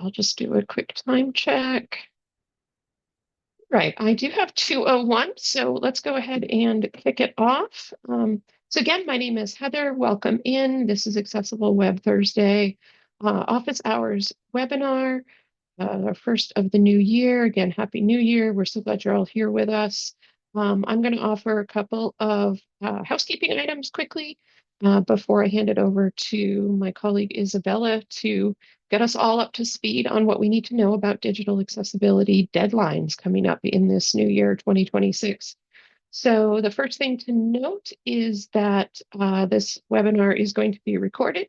I'll just do a quick time check. Right, I do have 2:01, so let's go ahead and kick it off. So again, my name is Heather. Welcome in. This is Accessible Web Thursday office hours webinar, first of the new year. Again, Happy New Year. We're so glad you're all here with us. I'm going to offer a couple of housekeeping items quickly before I hand it over to my colleague Isabella to get us all up to speed on what we need to know about digital accessibility deadlines coming up in this new year, 2026. So the first thing to note is that this webinar is going to be recorded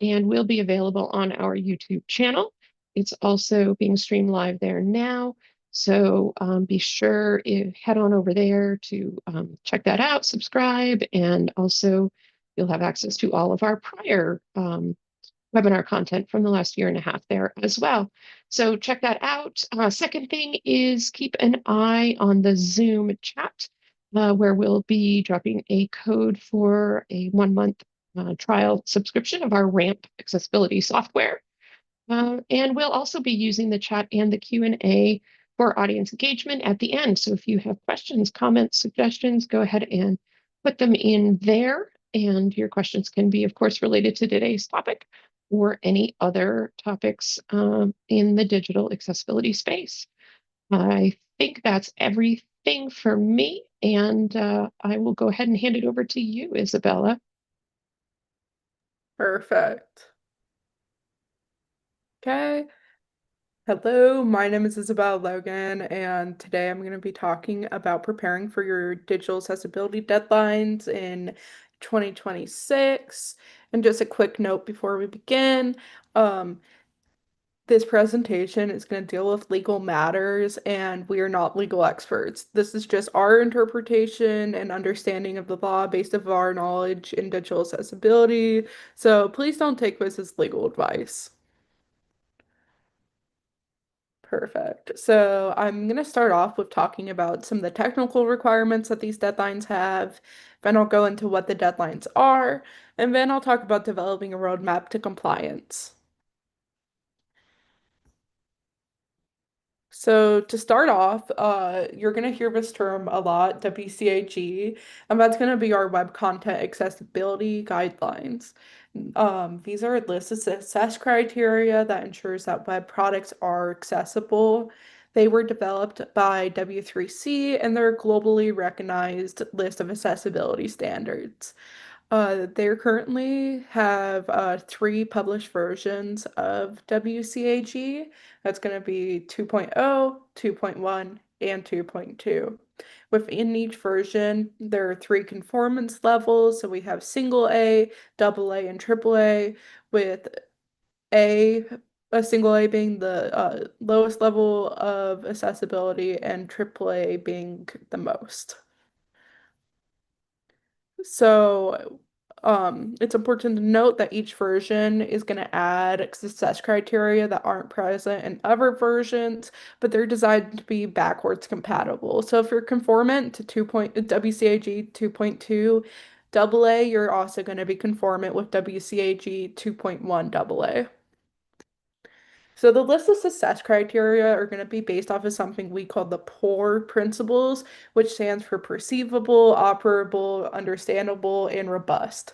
and will be available on our YouTube channel. It's also being streamed live there now. So be sure to head on over there to check that out, subscribe, and also you'll have access to all of our prior webinar content from the last year and a half there as well. So check that out. Second thing is keep an eye on the Zoom chat where we'll be dropping a code for a 1-month trial subscription of our RAMP accessibility software. And we'll also be using the chat and the Q&A for audience engagement at the end. So if you have questions, comments, suggestions, go ahead and put them in there. And your questions can be, of course, related to today's topic or any other topics in the digital accessibility space. I think that's everything for me. And I will go ahead and hand it over to you, Isabella. Perfect. Okay. Hello, my name is Isabel Logan, and today I'm going to be talking about preparing for your digital accessibility deadlines in 2026. And just a quick note before we begin, um, this presentation is going to deal with legal matters, and we are not legal experts. This is just our interpretation and understanding of the law based on our knowledge in digital accessibility. So please don't take this as legal advice. Perfect. So I'm going to start off with talking about some of the technical requirements that these deadlines have. Then I'll go into what the deadlines are, and then I'll talk about developing a roadmap to compliance. So to start off, you're going to hear this term a lot, WCAG, and that's going to be our web content accessibility guidelines. These are a list of success criteria that ensures that web products are accessible. They were developed by W3C and they're a globally recognized list of accessibility standards. They currently have three published versions of WCAG. That's going to be 2.0, 2.1, and 2.2. Within each version, there are three conformance levels. So we have single A, double A, and triple A, with A, a single A being the lowest level of accessibility and triple A being the most. So, it's important to note that each version is going to add success criteria that aren't present in other versions, but they're designed to be backwards compatible. So if you're conformant to 2. WCAG 2.2 AA, you're also going to be conformant with WCAG 2.1 AA. So the list of success criteria are going to be based off of something we call the POUR principles, which stands for perceivable, operable, understandable, and robust.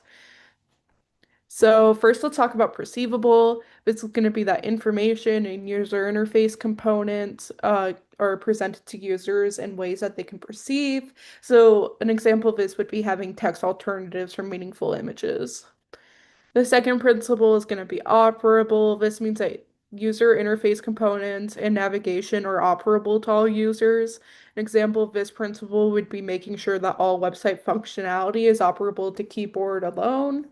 So first let's talk about perceivable. This is going to be that information and user interface components are presented to users in ways that they can perceive. So an example of this would be having text alternatives for meaningful images. The second principle is going to be operable. This means that user interface components and navigation are operable to all users. An example of this principle would be making sure that all website functionality is operable to keyboard alone.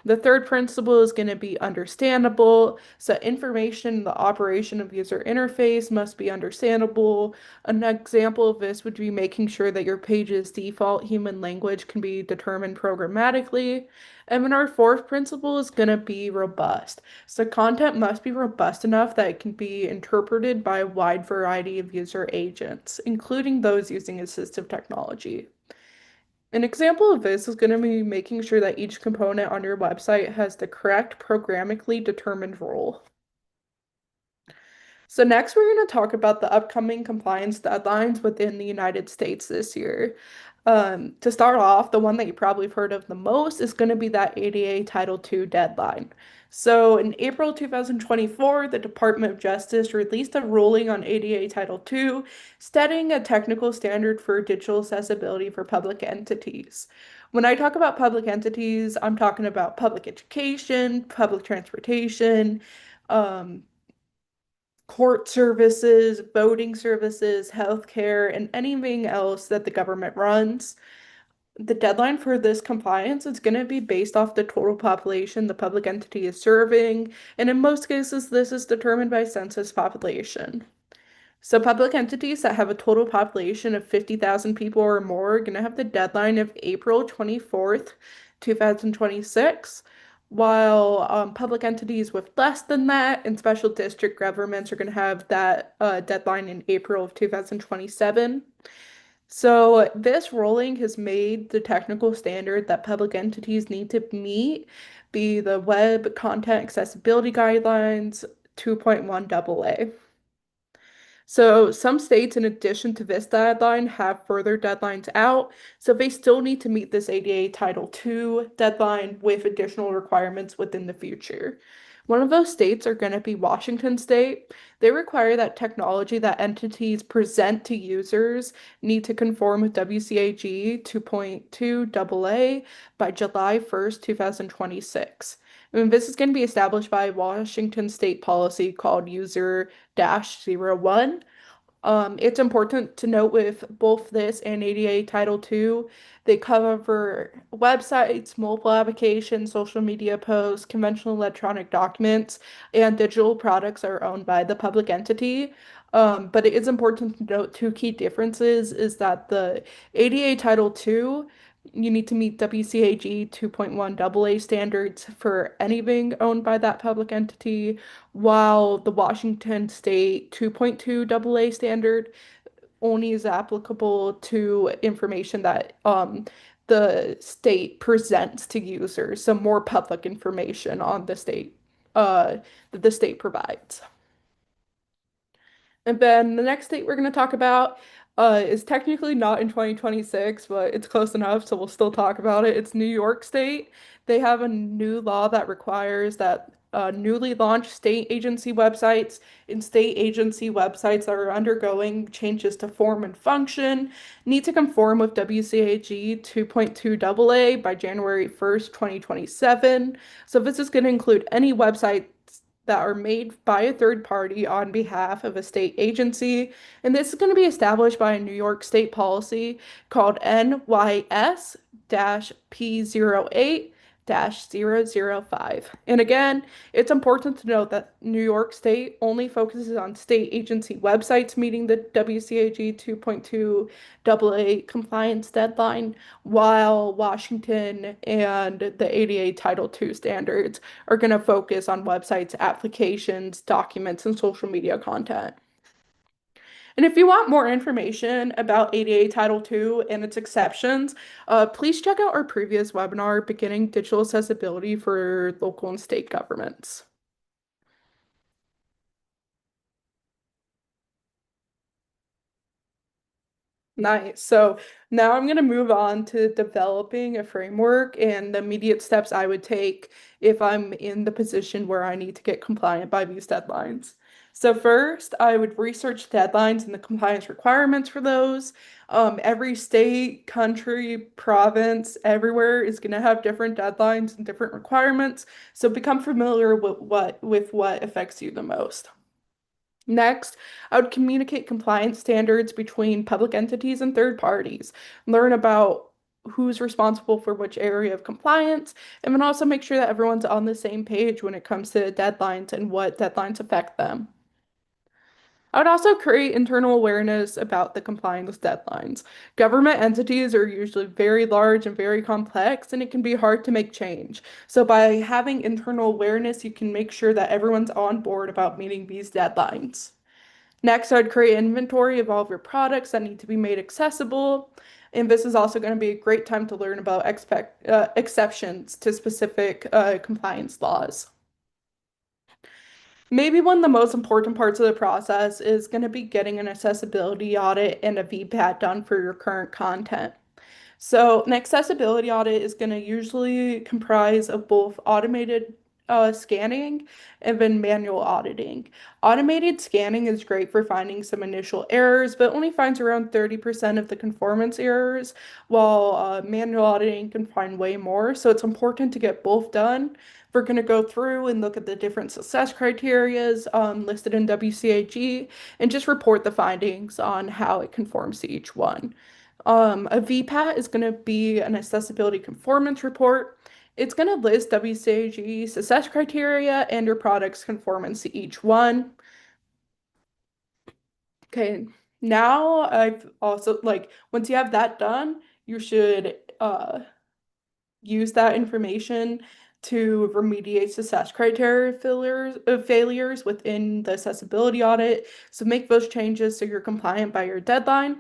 The third principle is going to be understandable. So information, the operation of user interface must be understandable. An example of this would be making sure that your page's default human language can be determined programmatically. And then our fourth principle is going to be robust. So content must be robust enough that it can be interpreted by a wide variety of user agents, including those using assistive technology. An example of this is going to be making sure that each component on your website has the correct programmatically determined role. So next we're going to talk about the upcoming compliance deadlines within the United States this year. To start off, the one that you probably have heard of the most is going to be that ADA Title II deadline. So in April 2024, the Department of Justice released a ruling on ADA Title II, setting a technical standard for digital accessibility for public entities. When I talk about public entities, I'm talking about public education, public transportation, um, court services, voting services, healthcare, and anything else that the government runs. The deadline for this compliance is going to be based off the total population the public entity is serving, and in most cases, this is determined by census population. So public entities that have a total population of 50,000 people or more are going to have the deadline of April 24th, 2026, while public entities with less than that and special district governments are going to have that deadline in April of 2027. So this ruling has made the technical standard that public entities need to meet be the Web Content Accessibility Guidelines 2.1 AA. So some states, in addition to this deadline, have further deadlines out. So they still need to meet this ADA Title II deadline with additional requirements within the future. One of those states are going to be Washington State. They require that technology that entities present to users need to conform with WCAG 2.2 AA by July 1st, 2026. And this is going to be established by Washington State policy called User-01. It's important to note with both this and ADA Title II, they cover websites, mobile applications, social media posts, conventional electronic documents, and digital products are owned by the public entity. But it is important to note two key differences is that the ADA Title II, you need to meet WCAG 2.1 AA standards for anything owned by that public entity, while the Washington State 2.2 AA standard only is applicable to information that the state presents to users, so more public information on the state that the state provides. And then the next state we're going to talk about is technically not in 2026, but it's close enough, so we'll still talk about it. It's New York State. They have a new law that requires that newly launched state agency websites and state agency websites that are undergoing changes to form and function need to conform with WCAG 2.2 AA by January 1st, 2027. So this is going to include any website that are made by a third party on behalf of a state agency. And this is going to be established by a New York state policy called NYS-P08-005. And again, it's important to note that New York State only focuses on state agency websites meeting the WCAG 2.2 AA compliance deadline, while Washington and the ADA Title II standards are going to focus on websites, applications, documents, and social media content. And if you want more information about ADA Title II and its exceptions, please check out our previous webinar, Beginning Digital Accessibility for Local and State Governments. Nice. So now I'm going to move on to developing a framework and the immediate steps I would take if I'm in the position where I need to get compliant by these deadlines. So first, I would research deadlines and the compliance requirements for those. Every state, country, province, everywhere is going to have different deadlines and different requirements. So become familiar with what affects you the most. Next, I would communicate compliance standards between public entities and third parties, learn about who's responsible for which area of compliance, and then also make sure that everyone's on the same page when it comes to deadlines and what deadlines affect them. I would also create internal awareness about the compliance deadlines. Government entities are usually very large and very complex, and it can be hard to make change. So by having internal awareness, you can make sure that everyone's on board about meeting these deadlines. Next, I'd create an inventory of all of your products that need to be made accessible. And this is also going to be a great time to learn about exceptions to specific compliance laws. Maybe one of the most important parts of the process is going to be getting an accessibility audit and a VPAT done for your current content. So, an accessibility audit is going to usually comprise of both automated scanning and then manual auditing. Automated scanning is great for finding some initial errors, but only finds around 30% of the conformance errors, while manual auditing can find way more. So, it's important to get both done. We're going to go through and look at the different success criterias listed in WCAG and just report the findings on how it conforms to each one. A VPAT is going to be an accessibility conformance report. It's going to list WCAG success criteria and your product's conformance to each one. Okay, now I've also once you have that done, you should use that information to remediate success criteria failures within the accessibility audit. So make those changes so you're compliant by your deadline.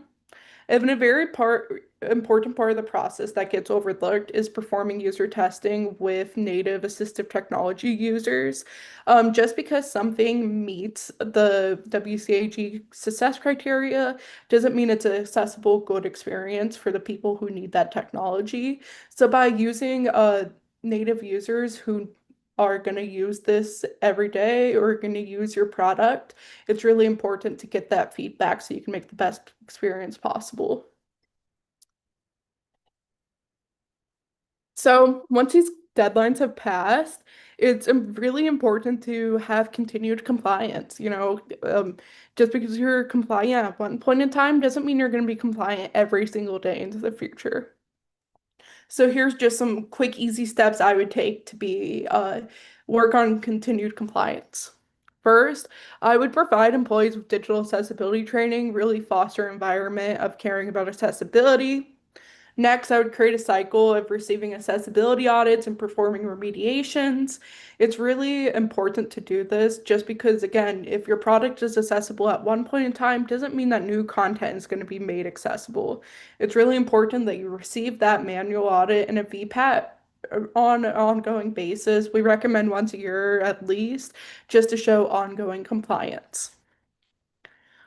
And a important part of the process that gets overlooked is performing user testing with native assistive technology users. Just because something meets the WCAG success criteria doesn't mean it's an accessible, good experience for the people who need that technology. So by using native users who are going to use this every day or going to use your product, it's really important to get that feedback so you can make the best experience possible. So once these deadlines have passed, it's really important to have continued compliance. Just because you're compliant at one point in time doesn't mean you're going to be compliant every single day into the future. So here's just some quick, easy steps I would take to be work on continued compliance. First, I would provide employees with digital accessibility training, really foster an environment of caring about accessibility. Next, I would create a cycle of receiving accessibility audits and performing remediations. It's really important to do this just because, again, if your product is accessible at one point in time, doesn't mean that new content is going to be made accessible. It's really important that you receive that manual audit and a VPAT on an ongoing basis. We recommend once a year at least, just to show ongoing compliance.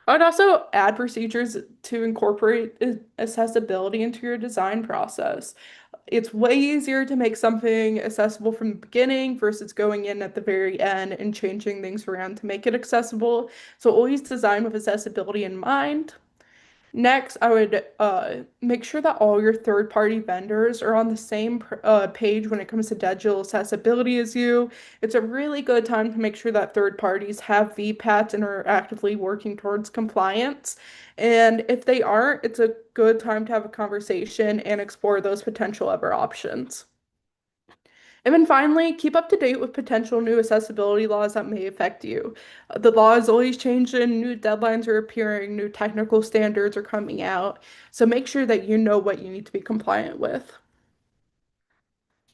I would also add procedures to incorporate accessibility into your design process. It's way easier to make something accessible from the beginning versus going in at the very end and changing things around to make it accessible. So always design with accessibility in mind. Next, I would make sure that all your third-party vendors are on the same page when it comes to digital accessibility as you. It's a really good time to make sure that third parties have VPATs and are actively working towards compliance. And if they aren't, it's a good time to have a conversation and explore those potential other options. And then finally, keep up to date with potential new accessibility laws that may affect you. The law is always changing, new deadlines are appearing, new technical standards are coming out. So make sure that you know what you need to be compliant with.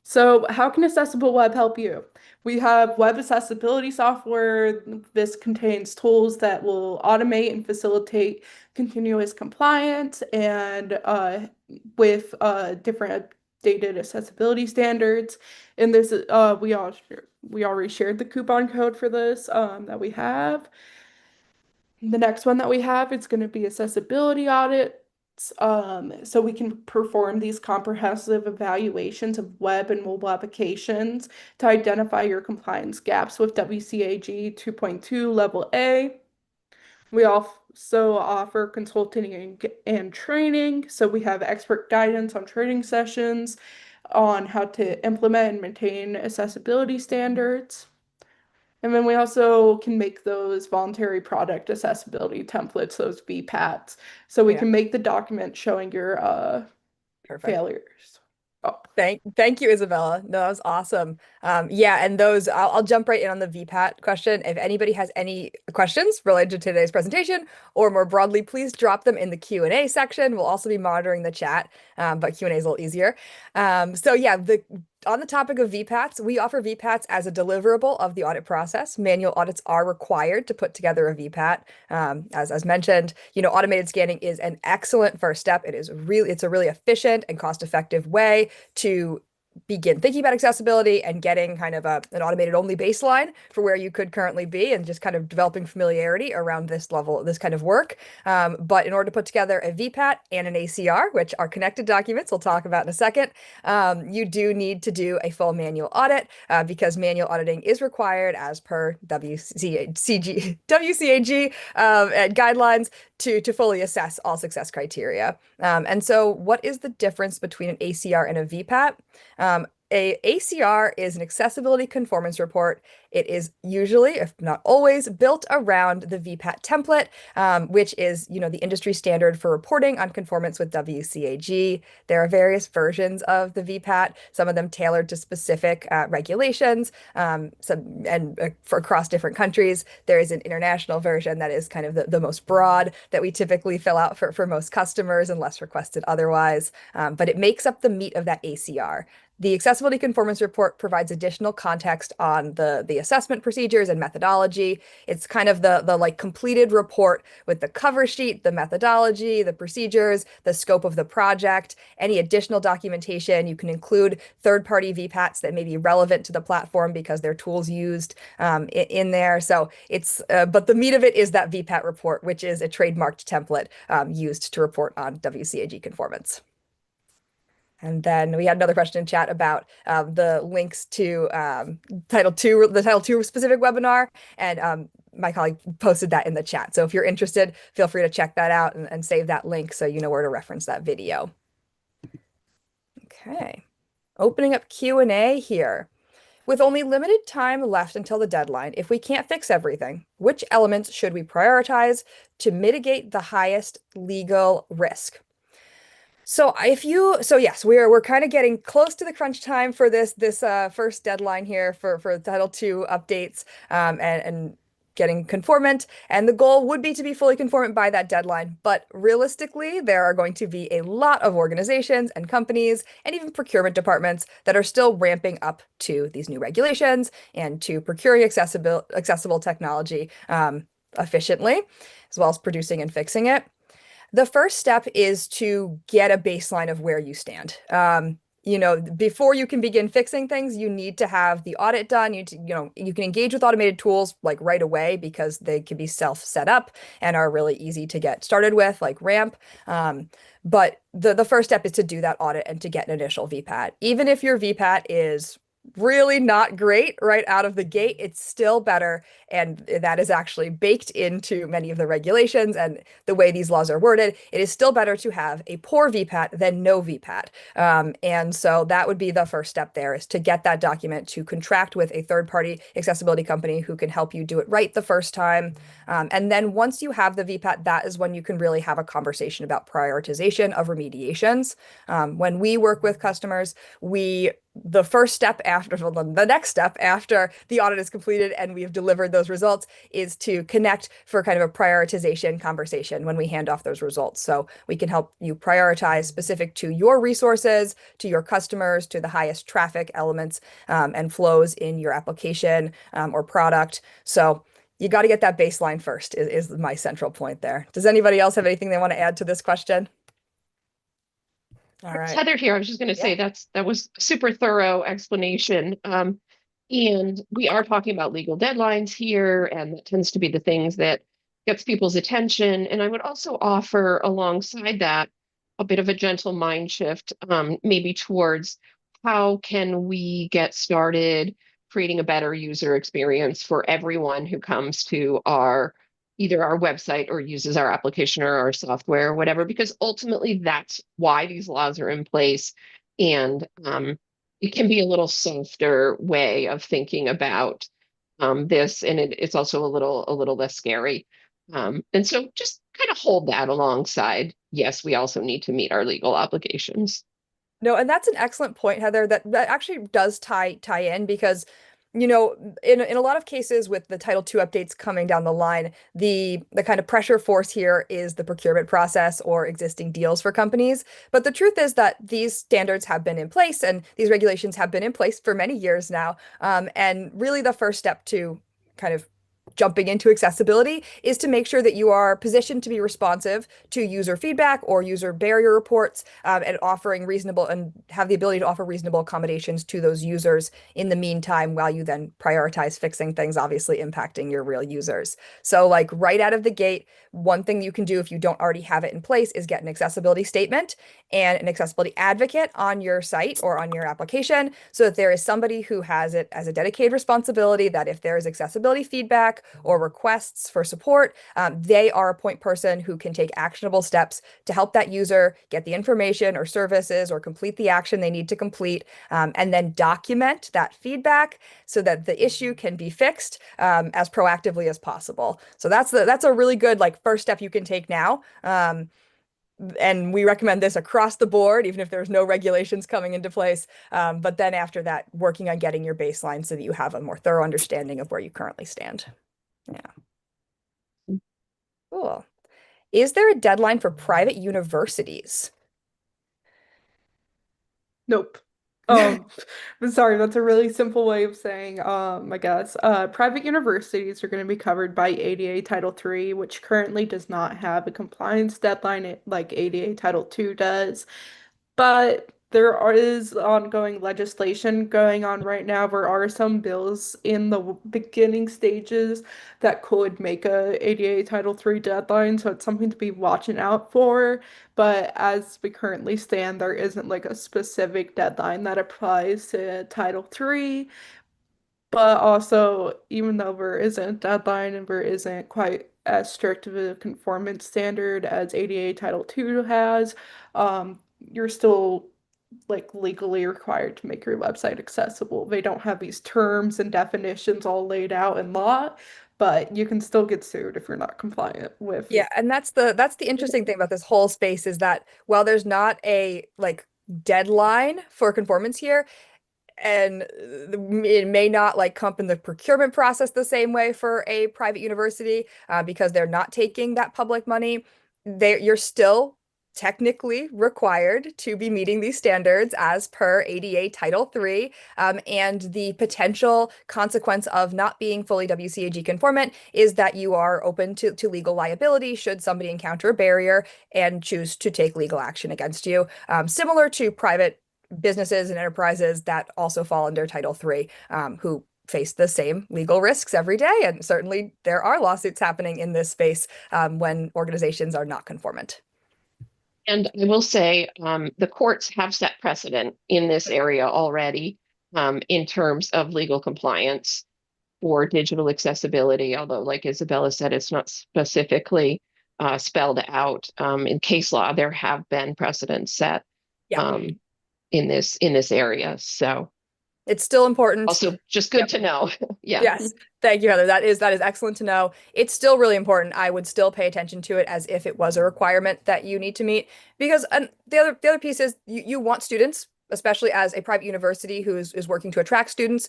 So, how can Accessible Web help you? We have web accessibility software. This contains tools that will automate and facilitate continuous compliance and with different updated accessibility standards. And this, we already shared the coupon code for this that we have. The next one that we have is going to be accessibility audits. So we can perform these comprehensive evaluations of web and mobile applications to identify your compliance gaps with WCAG 2.2 Level A. We also offer consulting and training. So we have expert guidance on training sessions on how to implement and maintain accessibility standards. And then we also can make those voluntary product accessibility templates, those VPATs, so we Yeah, can make the document showing your perfect. failures. Oh, Thank you, Isabella. No, that was awesome. Yeah, and those I'll jump right in on the VPAT question. If anybody has any questions related to today's presentation or more broadly, please drop them in the Q&A section. We'll also be monitoring the chat, but Q&A is a little easier. So yeah, on the topic of VPATs, we offer VPATs as a deliverable of the audit process. Manual audits are required to put together a VPAT. As mentioned, automated scanning is an excellent first step. It's a really efficient and cost-effective way to begin thinking about accessibility and getting kind of an automated only baseline for where you could currently be and just kind of developing familiarity around this level, this kind of work. But in order to put together a VPAT and an ACR, which are connected documents we'll talk about in a second, you do need to do a full manual audit because manual auditing is required as per WCAG and guidelines to fully assess all success criteria. And so what is the difference between an ACR and a VPAT? A ACR is an accessibility conformance report. It is usually, if not always, built around the VPAT template, which is, the industry standard for reporting on conformance with WCAG. There are various versions of the VPAT, some of them tailored to specific regulations, for across different countries. There is an international version that is kind of the most broad that we typically fill out for most customers unless requested otherwise. But it makes up the meat of that ACR. The Accessibility Conformance Report provides additional context on the assessment procedures and methodology. It's kind of the like completed report with the cover sheet, the methodology, the procedures, the scope of the project, any additional documentation. You can include third-party VPATs that may be relevant to the platform because they're tools used in there. So but the meat of it is that VPAT report, which is a trademarked template used to report on WCAG conformance. And then we had another question in chat about the links to the Title II specific webinar, and my colleague posted that in the chat. So if you're interested, feel free to check that out and save that link so you know where to reference that video. Okay, opening up Q&A here. With only limited time left until the deadline, if we can't fix everything, which elements should we prioritize to mitigate the highest legal risk? So yes, we're kind of getting close to the crunch time for this first deadline here for Title II updates and getting conformant. And the goal would be to be fully conformant by that deadline. But realistically, there are going to be a lot of organizations and companies and even procurement departments that are still ramping up to these new regulations and to procuring accessible technology efficiently, as well as producing and fixing it. The first step is to get a baseline of where you stand. Before you can begin fixing things, you need to have the audit done. You can engage with automated tools like right away because they can be self-set up and are really easy to get started with, like RAMP. But the first step is to do that audit and to get an initial VPAT. Even if your VPAT is really not great right out of the gate, it's still better. And that is actually baked into many of the regulations and the way these laws are worded. It is still better to have a poor VPAT than no VPAT. And so that would be the first step there, is to get that document, to contract with a third-party accessibility company who can help you do it right the first time. And then once you have the VPAT, that is when you can really have a conversation about prioritization of remediations. When we work with customers, the next step after the audit is completed and we have delivered those results is to connect for kind of a prioritization conversation when we hand off those results. So we can help you prioritize specific to your resources, to your customers, to the highest traffic elements and flows in your application or product. So you got to get that baseline first is my central point there. Does anybody else have anything they want to add to this question? All right. Heather here. I was just going to say that was a super thorough explanation. And we are talking about legal deadlines here, and that tends to be the things that gets people's attention. And I would also offer alongside that a bit of a gentle mind shift, maybe towards how can we get started creating a better user experience for everyone who comes to either our website or uses our application or our software or whatever, because ultimately that's why these laws are in place. And it can be a little softer way of thinking about this, and it's also a little less scary. And so just kind of hold that alongside. Yes, we also need to meet our legal obligations. No, and that's an excellent point, Heather, that actually does tie in because in a lot of cases with the Title II updates coming down the line, the kind of pressure force here is the procurement process or existing deals for companies. But the truth is that these standards have been in place and these regulations have been in place for many years now. And really the first step to kind of jumping into accessibility is to make sure that you are positioned to be responsive to user feedback or user barrier reports, and offering reasonable and have the ability to offer reasonable accommodations to those users in the meantime, while you then prioritize fixing things obviously impacting your real users. So like right out of the gate, one thing you can do if you don't already have it in place is get an accessibility statement and an accessibility advocate on your site or on your application, so that there is somebody who has it as a dedicated responsibility that if there is accessibility feedback or requests for support, they are a point person who can take actionable steps to help that user get the information or services or complete the action they need to complete, and then document that feedback so that the issue can be fixed as proactively as possible. So that's a really good like first step you can take now. And we recommend this across the board, even if there's no regulations coming into place. But then after that, working on getting your baseline so that you have a more thorough understanding of where you currently stand. Yeah. Cool. Is there a deadline for private universities? Nope. I'm sorry, that's a really simple way of saying, I guess. Private universities are going to be covered by ADA Title III, which currently does not have a compliance deadline like ADA Title II does. But is ongoing legislation going on right now. There are some bills in the beginning stages that could make a ADA Title III deadline, so it's something to be watching out for. But as we currently stand, there isn't like a specific deadline that applies to Title III. But also, even though there isn't a deadline and there isn't quite as strict of a conformance standard as ADA Title II has, you're still like legally required to make your website accessible. They don't have these terms and definitions all laid out in law, but you can still get sued if you're not compliant with. Yeah, and that's the interesting thing about this whole space is that while there's not a like deadline for conformance here, and it may not like come in the procurement process the same way for a private university, because they're not taking that public money. You're still technically required to be meeting these standards as per ADA Title III, and the potential consequence of not being fully WCAG conformant is that you are open to legal liability should somebody encounter a barrier and choose to take legal action against you, similar to private businesses and enterprises that also fall under Title III, who face the same legal risks every day. And certainly there are lawsuits happening in this space when organizations are not conformant. And I will say, the courts have set precedent in this area already, in terms of legal compliance for digital accessibility. Although, like Isabella said, it's not specifically spelled out in case law. There have been precedents set. Yeah. In this area. So it's still important. Also just good to know. Yeah. Yes. Thank you, Heather. That is excellent to know. It's still really important. I would still pay attention to it as if it was a requirement that you need to meet, because the other piece is you want students, especially as a private university who is working to attract students,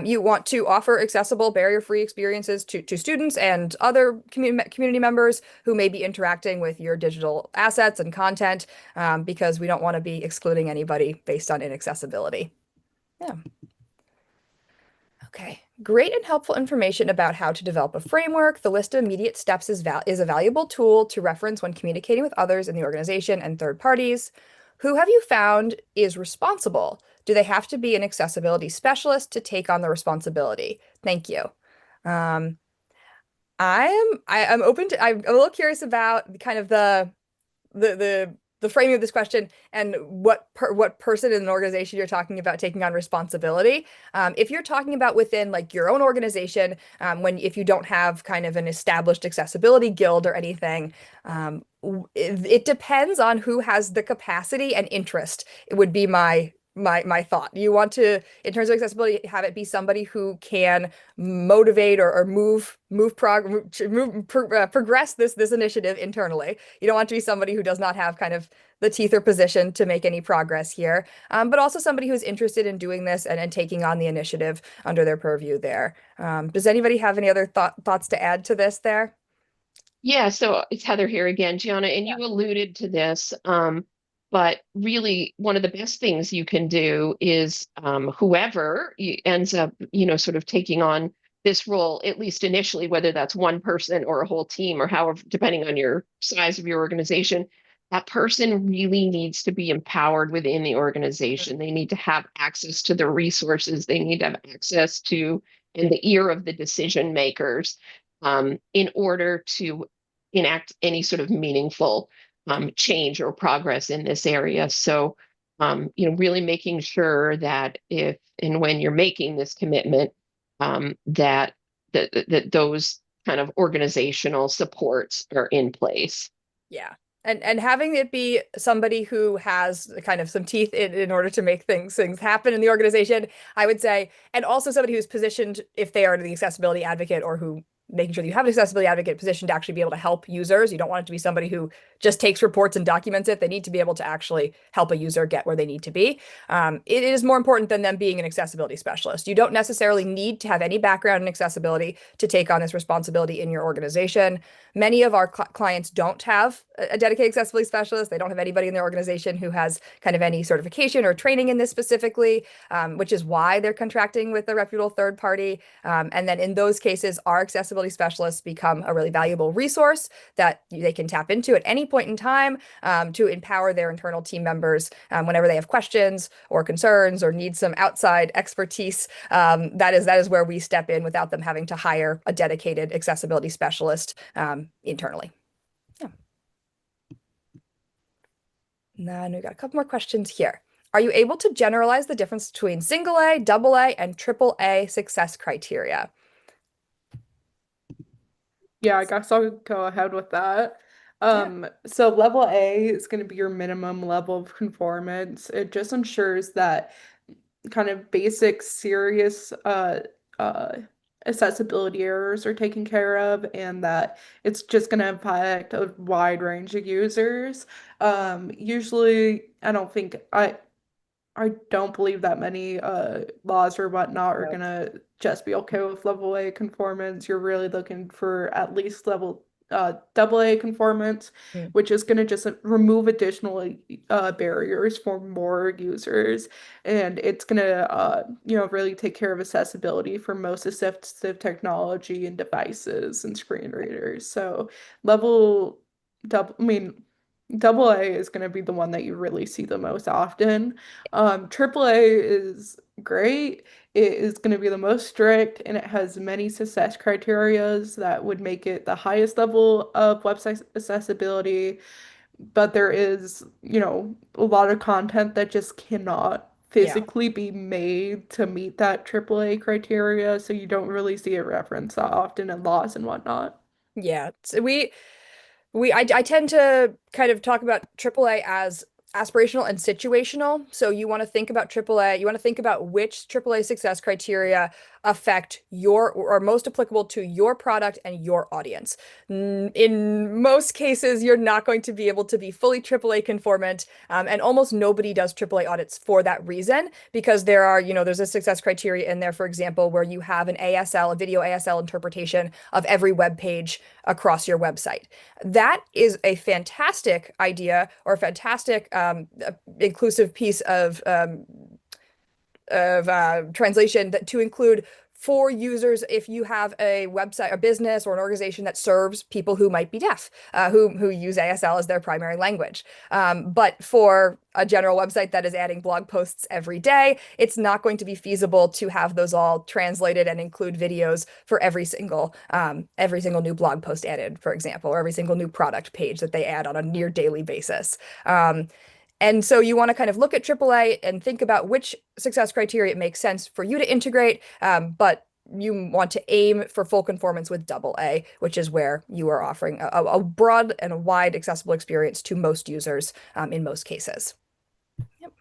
you want to offer accessible, barrier-free experiences to students and other community members who may be interacting with your digital assets and content, because we don't want to be excluding anybody based on inaccessibility. Yeah. Okay, great and helpful information about how to develop a framework. The list of immediate steps is a valuable tool to reference when communicating with others in the organization and third parties. Who have you found is responsible? Do they have to be an accessibility specialist to take on the responsibility? Thank you. I'm open to, I'm a little curious about kind of the framing of this question and what person in an organization you're talking about taking on responsibility. If you're talking about within like your own organization, if you don't have kind of an established accessibility guild or anything, it depends on who has the capacity and interest. It would be my thought. You want to, in terms of accessibility, have it be somebody who can motivate or progress this initiative internally. You don't want to be somebody who does not have kind of the teeth or position to make any progress here, but also somebody who's interested in doing this and taking on the initiative under their purview there. Does anybody have any other thoughts to add to this there? Yeah, so it's Heather here again, Gianna, and you alluded to this. But really, one of the best things you can do is, whoever ends up, sort of taking on this role, at least initially, whether that's one person or a whole team or however, depending on your size of your organization, that person really needs to be empowered within the organization. They need to have access to the resources. They need to have access to in the ear of the decision makers in order to enact any sort of meaningful change or progress in this area. So, really making sure that if and when you're making this commitment, that those kind of organizational supports are in place. Yeah. And having it be somebody who has kind of some teeth in order to make things happen in the organization, I would say, and also somebody who's positioned, if they are the accessibility advocate or who making sure that you have an accessibility advocate position to actually be able to help users. You don't want it to be somebody who just takes reports and documents it. They need to be able to actually help a user get where they need to be. It is more important than them being an accessibility specialist. You don't necessarily need to have any background in accessibility to take on this responsibility in your organization. Many of our clients don't have a dedicated accessibility specialist. They don't have anybody in their organization who has kind of any certification or training in this specifically, which is why they're contracting with a reputable third party. And then in those cases, our accessibility specialists become a really valuable resource that they can tap into at any point in time to empower their internal team members whenever they have questions or concerns or need some outside expertise. That is where we step in without them having to hire a dedicated accessibility specialist internally. Yeah. Then we got a couple more questions here. Are you able to generalize the difference between single A, double A, and triple A success criteria? Yeah, I guess I'll go ahead with that. So level A is going to be your minimum level of conformance. It just ensures that kind of basic serious uh accessibility errors are taken care of and that it's just going to impact a wide range of users. Usually I don't believe that many laws or whatnot are gonna just be okay with level A conformance. You're really looking for at least level double A conformance, Mm. which is gonna just remove additional barriers for more users, and it's gonna really take care of accessibility for most assistive technology and devices and screen readers. So level double, I mean. Double A is going to be the one that you really see the most often. AAA is great. It is going to be the most strict and it has many success criterias that would make it the highest level of website accessibility. But there is, a lot of content that just cannot Yeah. physically be made to meet that AAA criteria. So you don't really see it referenced that often in laws and whatnot. Yeah. So I tend to kind of talk about AAA as aspirational and situational. So you want to think about AAA, you want to think about which AAA success criteria affect your or are most applicable to your product and your audience. In most cases, you're not going to be able to be fully AAA conformant, and almost nobody does AAA audits for that reason because there's a success criteria in there, for example, where you have an ASL, a video ASL interpretation of every web page across your website. That is a fantastic idea or a fantastic inclusive piece of translation that to include for users if you have a website, a business, or an organization that serves people who might be deaf, who use ASL as their primary language. But for a general website that is adding blog posts every day, it's not going to be feasible to have those all translated and include videos for every single new blog post added, for example, or every single new product page that they add on a near daily basis. And so you want to kind of look at AAA and think about which success criteria it makes sense for you to integrate, but you want to aim for full conformance with AA, which is where you are offering a broad and a wide accessible experience to most users in most cases. Yep.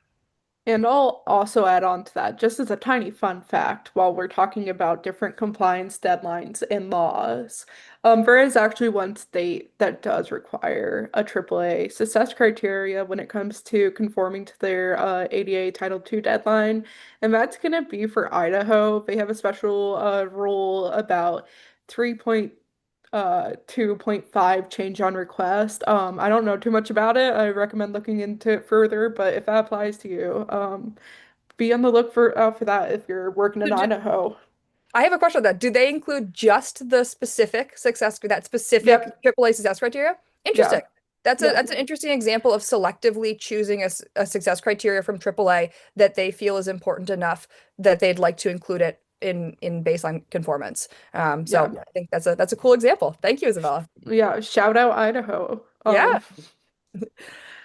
And I'll also add on to that, just as a tiny fun fact, while we're talking about different compliance deadlines and laws, there is actually one state that does require a AAA success criteria when it comes to conforming to their ADA Title II deadline, and that's going to be for Idaho. They have a special rule about 2.5 change on request. I don't know too much about it. I recommend looking into it further, but if that applies to you, be on the look for out for that if you're working in So Idaho. I have a question on that. Do they include just the specific that specific Yep. AAA success criteria? Interesting. Yeah. Yeah. That's an interesting example of selectively choosing a success criteria from AAA that they feel is important enough that they'd like to include it in baseline conformance. Yeah. So I think that's a cool example. Thank you, Isabella. Yeah. Shout out Idaho. Yeah.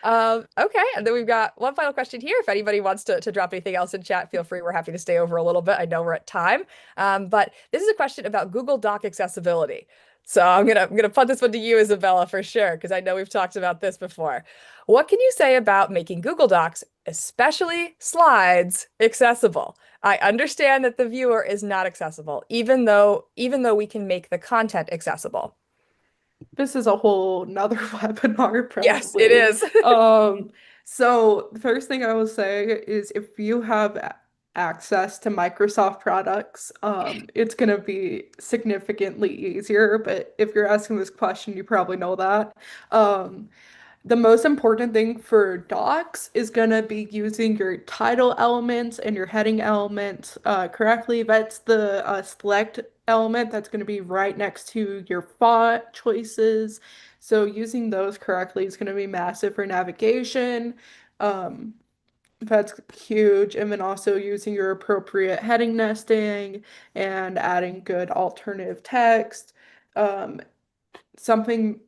Okay, and then we've got one final question here. If anybody wants to drop anything else in chat, feel free. We're happy to stay over a little bit. I know we're at time. But this is a question about Google Doc accessibility. So I'm gonna punt this one to you, Isabella, for sure, because I know we've talked about this before. What can you say about making Google Docs, especially slides, accessible? I understand that the viewer is not accessible, even though we can make the content accessible. This is a whole nother webinar, Yes, it probably. is. Um, so the first thing I will say is if you have access to Microsoft products, it's gonna be significantly easier. But if you're asking this question, you probably know that. Um, the most important thing for docs is going to be using your title elements and your heading elements correctly. That's the select element that's going to be right next to your font choices. So using those correctly is going to be massive for navigation. Um, that's huge. And then also using your appropriate heading nesting and adding good alternative text. Um, Something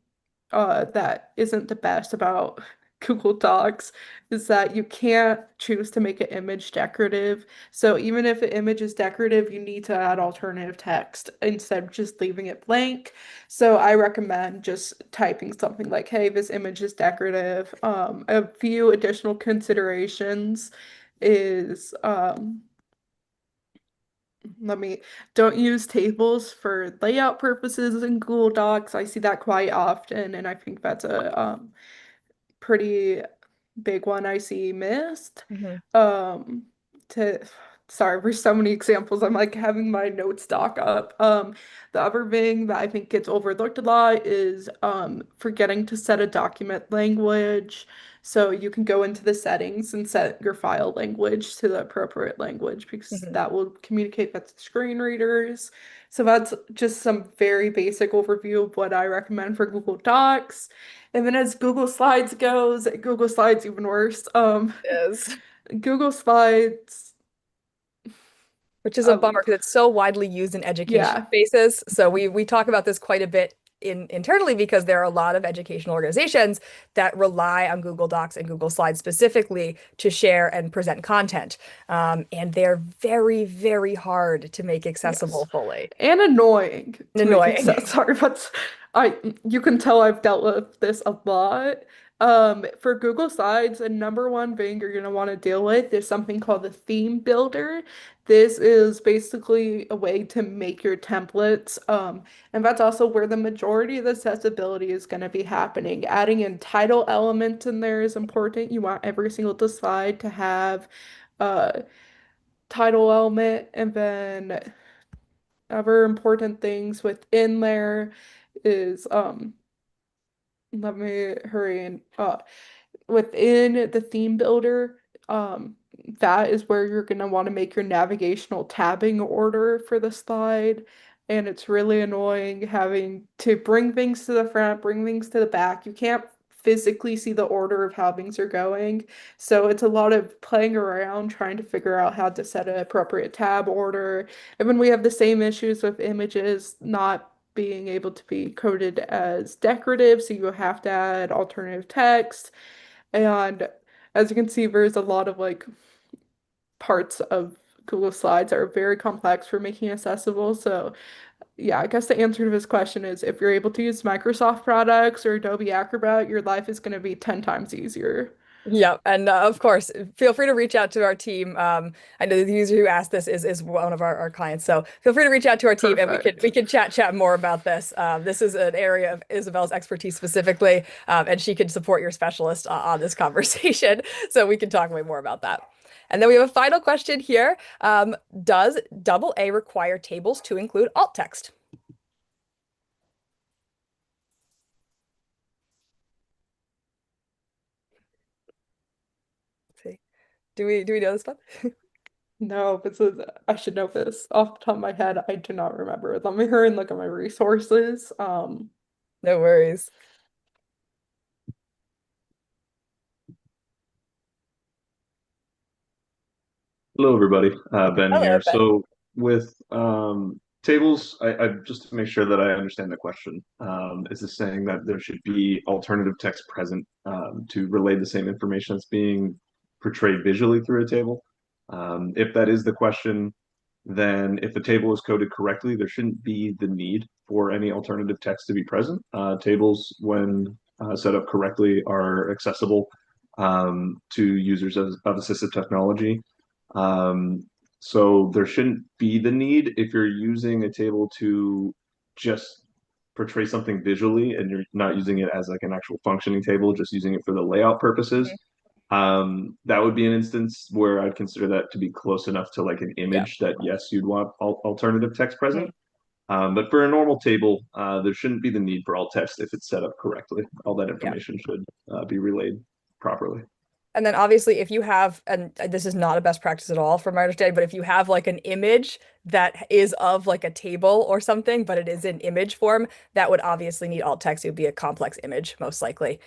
that isn't the best about Google Docs is that you can't choose to make an image decorative. So even if an image is decorative, you need to add alternative text instead of just leaving it blank. So I recommend just typing something like, hey, this image is decorative. A few additional considerations is let me don't use tables for layout purposes in Google Docs. I see that quite often, and I think that's a pretty big one I see missed. Mhm. Um, to sorry for so many examples. I'm like having my notes doc up. The other thing that I think gets overlooked a lot is forgetting to set a document language. So you can go into the settings and set your file language to the appropriate language because Mhm. that will communicate that to screen readers. So that's just some very basic overview of what I recommend for Google Docs. And then as Google Slides goes, Google Slides even worse. Is. Google Slides, Which is a um, bummer because it's so widely used in education yeah, spaces. So we talk about this quite a bit internally because there are a lot of educational organizations that rely on Google Docs and Google Slides specifically to share and present content. And they're very, very hard to make yes, accessible fully. and annoying And to make annoying. access. Sorry, but I you can tell I've dealt with this a lot. For Google Slides, the number one thing you're gonna want to deal with is something called the theme builder. This is basically a way to make your templates. And that's also where the majority of the accessibility is going to be happening. Adding in title elements in there is important. You want every single slide to have a title element, and then other important things within there is let me hurry and within the theme builder, that is where you're going to want to make your navigational tabbing order for the slide. And it's really annoying having to bring things to the front, bring things to the back. You can't physically see the order of how things are going. So it's a lot of playing around trying to figure out how to set an appropriate tab order. And when we have the same issues with images not being able to be coded as decorative, so you have to add alternative text. And as you can see, there's a lot of like parts of Google Slides that are very complex for making accessible. So yeah, I guess the answer to this question is if you're able to use Microsoft products or Adobe Acrobat, your life is going to be 10 times easier. Yeah, and of course, feel free to reach out to our team. I know the user who asked this is one of our clients, so feel free to reach out to our team, and we Perfect. can chat more about this. This is an area of Isabella's expertise specifically, and she could support your specialist on this conversation, so we can talk way more about that. And then we have a final question here. Does double A require tables to include alt text? Let's see. Do we know this one? No, I should know this. Off the top of my head, I do not remember. Let me hurry and look at my resources. No worries. Hello, everybody. Ben Hello, here. Ben. So with tables, I just to make sure that I understand the question, is this saying that there should be alternative text present to relay the same information that's being portrayed visually through a table? If that is the question, then if the table is coded correctly, there shouldn't be the need for any alternative text to be present. Tables, when set up correctly, are accessible to users of assistive technology. So there shouldn't be the need if you're using a table to just portray something visually and you're not using it as like an actual functioning table, just using it for the layout purposes. Mhm. That would be an instance where I'd consider that to be close enough to like an Yeah. image that yes, you'd want alternative text present. Mhm. But for a normal table, there shouldn't be the need for alt text if it's set up correctly. All that Yeah. information should be relayed properly. And then obviously if you have, and this is not a best practice at all from my understanding, but if you have like an image that is of like a table or something, but it is in image form, that would obviously need alt text. It would be a complex image, most likely,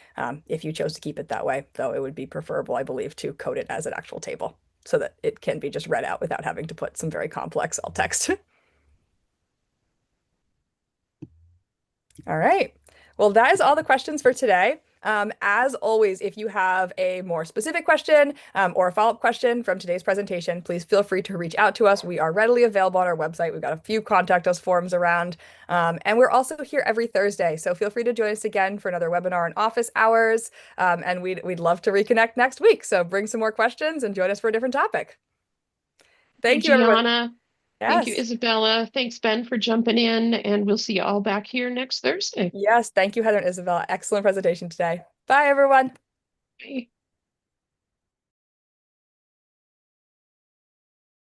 if you chose to keep it that way, though it would be preferable, I believe, to code it as an actual table so that it can be just read out without having to put some very complex alt text. All right. Well, that is all the questions for today. As always, if you have a more specific question or a follow-up question from today's presentation, please feel free to reach out to us. We are readily available on our website. We've got a few contact us forms around. And we're also here every Thursday. So feel free to join us again for another webinar in office hours. And we'd love to reconnect next week. So bring some more questions and join us for a different topic. Thank you, everyone. Gianna. Thank you, Yes. Isabella. Thanks, Ben, for jumping in, and we'll see you all back here next Thursday. Yes. Thank you, Heather and Isabella. Excellent presentation today. Bye, everyone. Bye.